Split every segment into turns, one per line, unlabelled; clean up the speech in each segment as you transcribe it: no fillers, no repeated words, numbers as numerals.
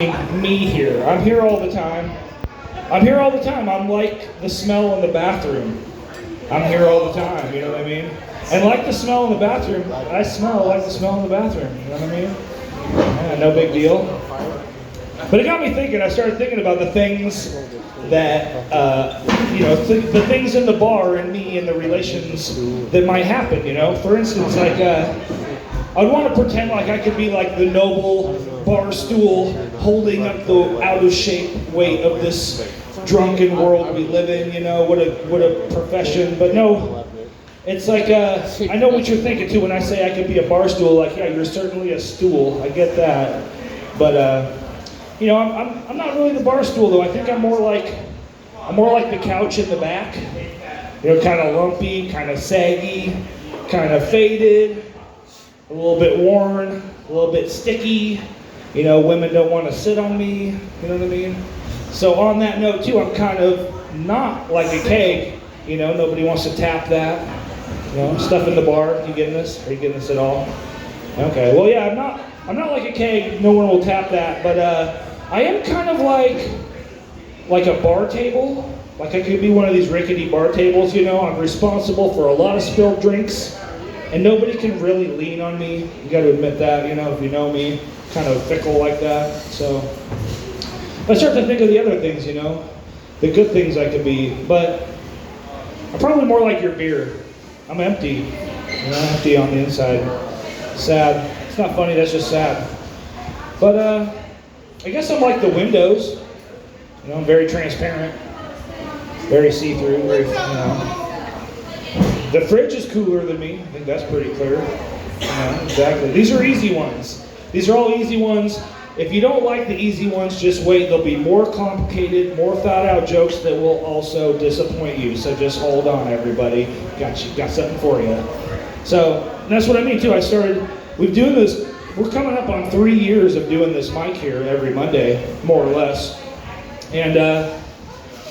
Me here. I'm here all the time. I'm here all the time. I'm like the smell in the bathroom. I'm here all the time, you know what I mean? And like the smell in the bathroom, I smell like the smell in the bathroom, you know what I mean? Yeah, no big deal. But it got me thinking. I started thinking about the things that, the things in the bar and me and the relations that might happen, you know? For instance, like, I'd want to pretend like I could be like the noble bar stool holding up the out of shape weight of this drunken world we live in, you know, what a profession. But no, it's like, I know what you're thinking too when I say I could be a bar stool. Like, yeah, you're certainly a stool, I get that. But, I'm not really the bar stool though. I think I'm more like the couch in the back. You know, kind of lumpy, kind of saggy, kind of faded, a little bit worn, a little bit sticky. You know, women don't want to sit on me, you know what I mean? So on that note too, I'm kind of not like a keg, you know, nobody wants to tap that. You know, stuff in the bar, you getting this? Are you getting this at all? Okay, well yeah, I'm not like a keg, no one will tap that, but I am kind of like a bar table. Like I could be one of these rickety bar tables, you know, I'm responsible for a lot of spilled drinks. And nobody can really lean on me. You got to admit that, you know, if you know me, kind of fickle like that. So I start to think of the other things, you know, the good things I could be. But I'm probably more like your beer. I'm empty. You know, empty on the inside. Sad. It's not funny, that's just sad. But I guess I'm like the windows. You know, I'm very transparent, very see-through, very, you know. The fridge is cooler than me. I think that's pretty clear. Yeah, exactly. These are easy ones. These are all easy ones. If you don't like the easy ones, just wait. There'll be more complicated, more thought-out jokes that will also disappoint you. So just hold on, everybody. Got something for you. So that's what I mean too. We're doing this. We're coming up on 3 years of doing this mic here every Monday, more or less. And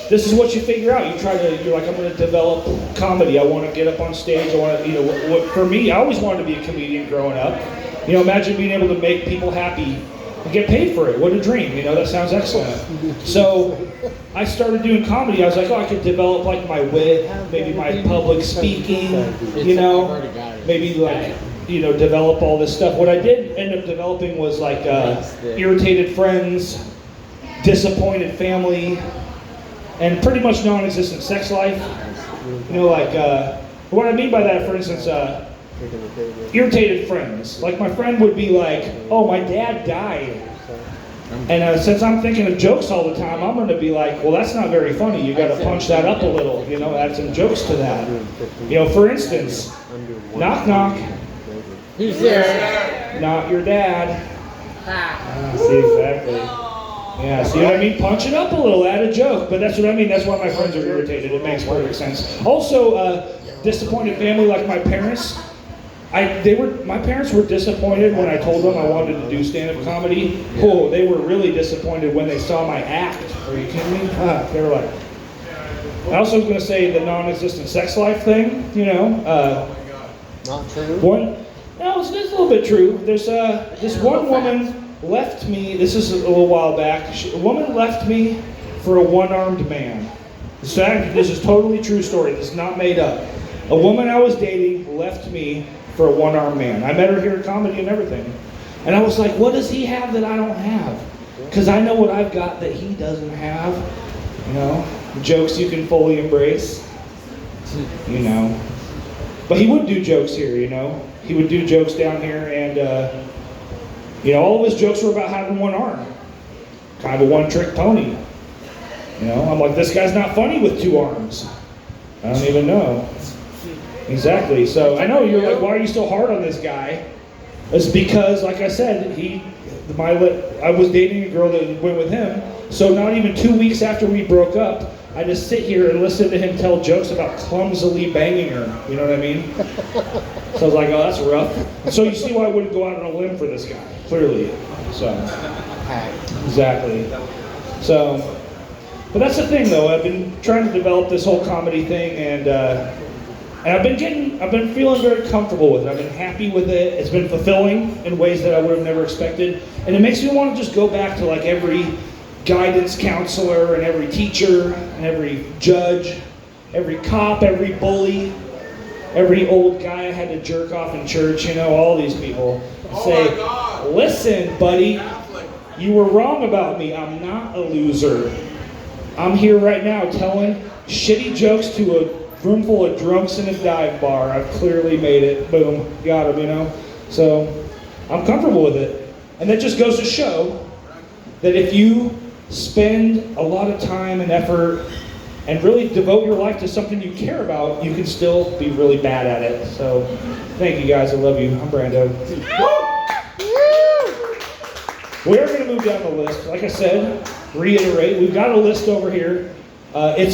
this is what you figure out. You're like, I'm going to develop comedy. I want to get up on stage. I want to, for me, I always wanted to be a comedian growing up. You know, imagine being able to make people happy and get paid for it. What a dream. You know, that sounds excellent. So I started doing comedy. I was like, I could develop like my wit, maybe my public speaking, you know, maybe like, develop all this stuff. What I did end up developing was like irritated friends, disappointed family, and pretty much non-existent sex life. You know, like, what I mean by that, for instance, irritated friends. Like, my friend would be like, oh, my dad died. And since I'm thinking of jokes all the time, I'm going to be like, well, that's not very funny. You got to punch that up a little, you know, add some jokes to that. You know, for instance, knock, knock.
Who's there?
Not your dad. See, exactly. Yeah, see what I mean? Punch it up a little, add a joke. But that's what I mean. That's why my friends are irritated. It makes perfect sense. Also, disappointed family, like my parents. My parents were disappointed when I told them I wanted to do stand-up comedy. Oh, they were really disappointed when they saw my act. Are you kidding me? They were like. I also was going to say the non-existent sex life thing. You know.
Not true.
No, it's a little bit true. There's this one woman left me, this is a little while back, a woman left me for a one-armed man. This is totally true story, this is not made up. A woman I was dating left me for a one-armed man. I met her here at comedy and everything. And I was like, what does he have that I don't have? Because I know what I've got that he doesn't have. You know, jokes you can fully embrace. You know. But he would do jokes here, you know. He would do jokes down here and all of his jokes were about having one arm. Kind of a one-trick pony. You know, I'm like, this guy's not funny with two arms. I don't even know. Exactly. So I know you're like, why are you so hard on this guy? It's because, like I said, I was dating a girl that went with him. So not even 2 weeks after we broke up, I just sit here and listen to him tell jokes about clumsily banging her. You know what I mean? So I was like, oh, that's rough. So you see why I wouldn't go out on a limb for this guy, clearly. So, exactly. So, but that's the thing though, I've been trying to develop this whole comedy thing and I've been feeling very comfortable with it. I've been happy with it. It's been fulfilling in ways that I would have never expected. And it makes me want to just go back to like every guidance counselor and every teacher and every judge, every cop, every bully, every old guy I had to jerk off in church, you know, all these people. Say, listen, buddy, you were wrong about me. I'm not a loser. I'm here right now telling shitty jokes to a room full of drunks in a dive bar. I've clearly made it. Boom. Got him, you know. So I'm comfortable with it. And that just goes to show that if you spend a lot of time and effort and really devote your life to something you care about, you can still be really bad at it. So thank you guys. I love you. I'm Brando. We are going to move down the list. Like I said, reiterate, we've got a list over here. It's